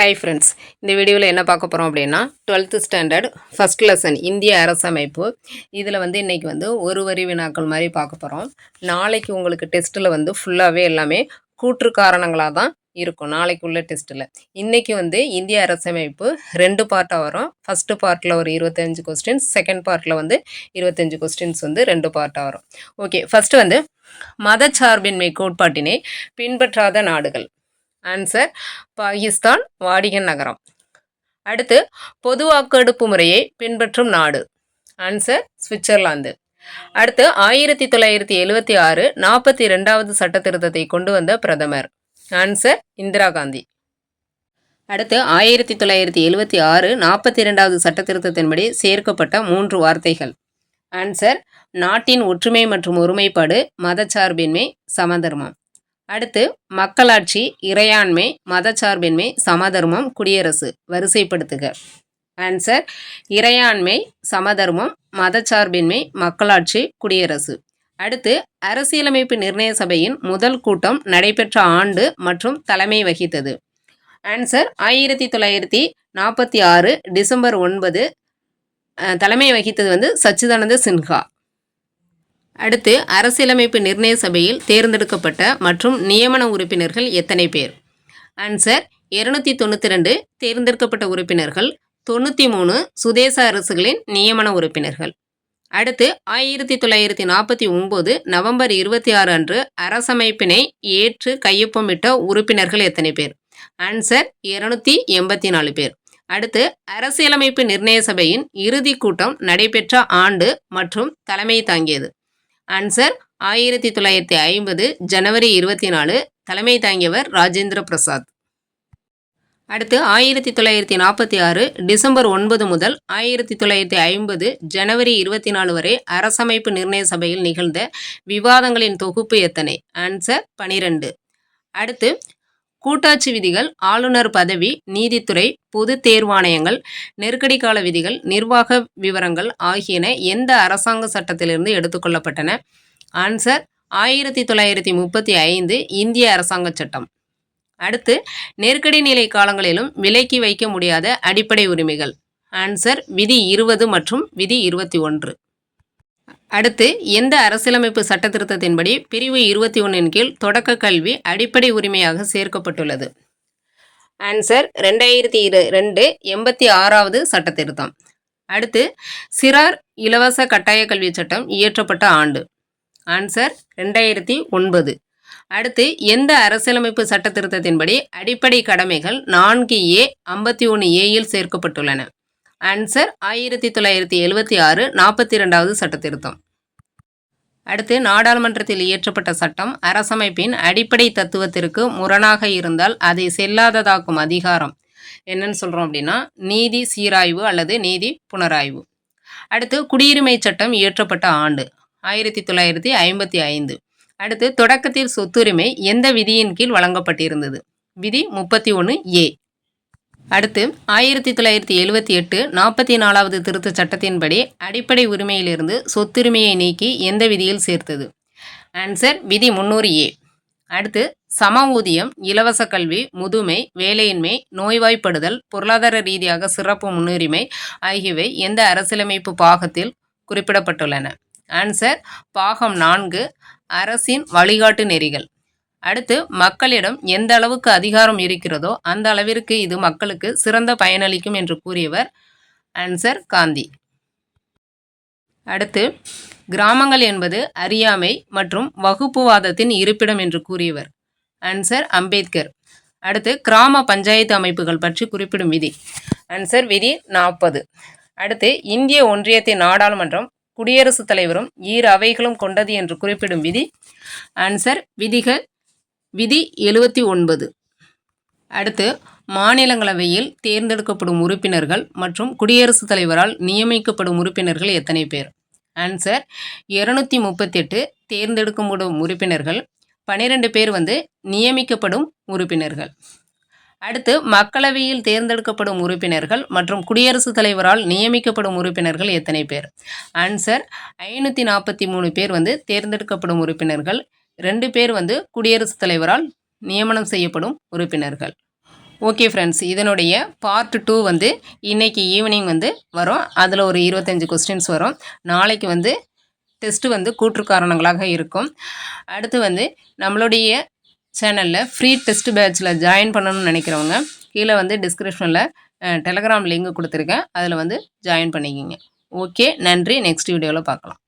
Hi friends, இந்த வீடியோவில் என்ன பார்க்க போகிறோம் அப்படின்னா 12th ஸ்டாண்டர்ட் ஃபஸ்ட் லெசன் இந்திய அரசமைப்பு. இதில் இன்றைக்கி ஒரு வரி வினாக்கள் மாதிரி பார்க்க போகிறோம். நாளைக்கு உங்களுக்கு டெஸ்ட்டில் ஃபுல்லாகவே எல்லாமே கூற்று காரணங்களாக தான் இருக்கும். நாளைக்கு உள்ள டெஸ்ட்டில் இன்றைக்கி இந்திய அரசமைப்பு 2 பார்ட்டாக வரும். ஃபஸ்ட்டு பார்ட்டில் ஒரு 25 கொஸ்டின்ஸ், செகண்ட் பார்ட்டில் 25 கொஸ்டின்ஸ் 2 பார்ட்டாக வரும். ஓகே, ஃபஸ்ட்டு மதச்சார்பின்மை கோட்பாட்டினை பின்பற்றாத நாடுகள். ஆன்சர் பாகிஸ்தான், வாடிகன் நகரம். அடுத்து பொது வாக்கெடுப்பு முறையை பின்பற்றும் நாடு. Answer Switzerland. அடுத்து 1976 42வது சட்ட திருத்தத்தை கொண்டு வந்த பிரதமர். ஆன்சர் இந்திரா காந்தி. அடுத்து 1976 42வது சட்ட திருத்தத்தின்படி சேர்க்கப்பட்ட 3 வார்த்தைகள். ஆன்சர் நாட்டின் ஒற்றுமை மற்றும் ஒருமைப்பாடு, மதச்சார்பின்மை, சமதர்மம். அடுத்து மக்களாட்சி, இறையாண்மை, மதச்சார்பின்மை, சமதர்மம், குடியரசு. வரிசைப்படுத்துக. ஆன்சர் இறையாண்மை, சமதர்மம், மதச்சார்பின்மை, மக்களாட்சி, குடியரசு. அடுத்து அரசியலமைப்பு நிர்ணய சபையின் முதல் கூட்டம் நடைபெற்ற ஆண்டு மற்றும் தலைமை வகித்தது. Answer 1946 December 9. தலைமை வகித்தது சச்சிதானந்த சின்ஹா. அடுத்து அரசியலமைப்பு நிர்ணய சபையில் தேர்ந்தெடுக்கப்பட்ட மற்றும் நியமன உறுப்பினர்கள் எத்தனை பேர்? ஆன்சர் 292 தேர்ந்தெடுக்கப்பட்ட உறுப்பினர்கள், 93 சுதேச அரசுகளின் நியமன உறுப்பினர்கள். அடுத்து 1949 நவம்பர் 26 அன்று அரசமைப்பினை ஏற்று கையொப்பமிட்ட உறுப்பினர்கள் எத்தனை பேர்? ஆன்சர் 284 பேர். அடுத்து அரசியலமைப்பு நிர்ணய சபையின் இறுதி கூட்டம் நடைபெற்ற ஆண்டு மற்றும் தலைமை தாங்கியது. ஆன்சர் 1950 ஜனவரி 24. தலைமை தாங்கியவர் ராஜேந்திர பிரசாத். அடுத்து 1946 டிசம்பர் 9 முதல் 1950 ஜனவரி 24 வரை அரசமைப்பு நிர்ணய சபையில் நிகழ்ந்த விவாதங்களின் தொகுப்பு எத்தனை? ஆன்சர் 12. அடுத்து கூட்டாட்சி விதிகள், ஆளுநர் பதவி, நீதித்துறை, பொது தேர்வாணையங்கள், நெருக்கடி கால விதிகள், நிர்வாக விவரங்கள் ஆகியன எந்த அரசாங்க சட்டத்திலிருந்து எடுத்துக்கொள்ளப்பட்டன? ஆன்சர் 1935 இந்திய அரசாங்க சட்டம். அடுத்து நெருக்கடி நிலை காலங்களிலும் விலக்கி வைக்க முடியாத அடிப்படை உரிமைகள். ஆன்சர் விதி 20 மற்றும் விதி 21. அடுத்து எந்த அரசியலமைப்பு சட்ட திருத்தத்தின்படி பிரிவு 21 கீழ் தொடக்க கல்வி அடிப்படை உரிமையாக சேர்க்கப்பட்டுள்ளது? ஆன்சர் 2002 86வது சட்ட திருத்தம். அடுத்து சிறார் இலவச கட்டாய கல்வி சட்டம் இயற்றப்பட்ட ஆண்டு. ஆன்சர் 2009. அடுத்து எந்த அரசியலமைப்பு சட்ட திருத்தத்தின்படி அடிப்படை கடமைகள் 4A 51Aயில் சேர்க்கப்பட்டுள்ளன? ஆன்சர் 1976 42வது சட்ட திருத்தம். அடுத்து நாடாளுமன்றத்தில் இயற்றப்பட்ட சட்டம் அரசமைப்பின் அடிப்படை தத்துவத்திற்கு முரணாக இருந்தால் அதை செல்லாததாக்கும் அதிகாரம் என்னன்னு சொல்கிறோம் அப்படின்னா நீதி சீராய்வு அல்லது நீதி புனராய்வு. அடுத்து குடியுரிமை சட்டம் இயற்றப்பட்ட ஆண்டு 1955. அடுத்து தொடக்கத்தில் சொத்துரிமை எந்த விதியின் கீழ் வழங்கப்பட்டிருந்தது? விதி 31A. அடுத்து 1978 44வது திருத்த சட்டத்தின்படி அடிப்படை உரிமையிலிருந்து சொத்துரிமையை நீக்கி எந்த விதியில் சேர்த்தது? ஆன்சர் விதி 300A. அடுத்து சம ஊதியம், இலவச கல்வி, முதுமை, வேலையின்மை, நோய்வாய்ப்படுதல், பொருளாதார ரீதியாக சிறப்பு முன்னுரிமை ஆகியவை எந்த அரசியலமைப்பு பாகத்தில் குறிப்பிடப்பட்டுள்ளன? ஆன்சர் பாகம் 4 அரசின் வழிகாட்டு நெறிகள். அடுத்து மக்களிடம் எந்த அளவுக்கு அதிகாரம் இருக்கிறதோ அந்த அளவிற்கு இது மக்களுக்கு சிறந்த பயனளிக்கும் என்று கூறியவர்? ஆன்சர் காந்தி. அடுத்து கிராமங்கள் என்பது அறியாமை மற்றும் வகுப்புவாதத்தின் இருப்பிடம் என்று கூறியவர்? ஆன்சர் அம்பேத்கர். அடுத்து கிராம பஞ்சாயத்து அமைப்புகள் பற்றி குறிப்பிடும் விதி? ஆன்சர் விதி 40. அடுத்து இந்திய ஒன்றியத்தின் நாடாளுமன்றம் குடியரசுத் தலைவரும் 2 அவைகளும் கொண்டது என்று குறிப்பிடும் விதி? ஆன்சர் விதி 79. அடுத்து மாநிலங்களவையில் தேர்ந்தெடுக்கப்படும் உறுப்பினர்கள் மற்றும் குடியரசுத் தலைவரால் நியமிக்கப்படும் உறுப்பினர்கள் எத்தனை பேர்? ஆன்சர் 238 தேர்ந்தெடுக்கப்படும் உறுப்பினர்கள், 12 பேர் நியமிக்கப்படும் உறுப்பினர்கள். அடுத்து மக்களவையில் தேர்ந்தெடுக்கப்படும் உறுப்பினர்கள் மற்றும் குடியரசுத் தலைவரால் நியமிக்கப்படும் உறுப்பினர்கள் எத்தனை பேர்? ஆன்சர் 543 பேர் தேர்ந்தெடுக்கப்படும் உறுப்பினர்கள், 2 பேர் குடியரசுத் தலைவரால் நியமனம் செய்யப்படும் உறுப்பினர்கள். ஓகே ஃப்ரெண்ட்ஸ், இதனுடைய பார்ட் 2 வந்து இன்னைக்கு ஈவினிங் வந்து வரும். அதில் ஒரு 25 கொஸ்டின்ஸ் வரும். நாளைக்கு வந்து டெஸ்ட்டு வந்து கூற்று காரணங்களாக இருக்கும். அடுத்து வந்து நம்மளுடைய சேனலில் ஃப்ரீ டெஸ்ட் பேட்சில் ஜாயின் பண்ணணும்னு நினைக்கிறவங்க கீழே வந்து டிஸ்கிரிப்ஷனில் டெலகிராம் லிங்க் கொடுத்துருக்கேன். அதில் வந்து ஜாயின் பண்ணிக்கிங்க. ஓகே, நன்றி. நெக்ஸ்ட் வீடியோவில் பார்க்கலாம்.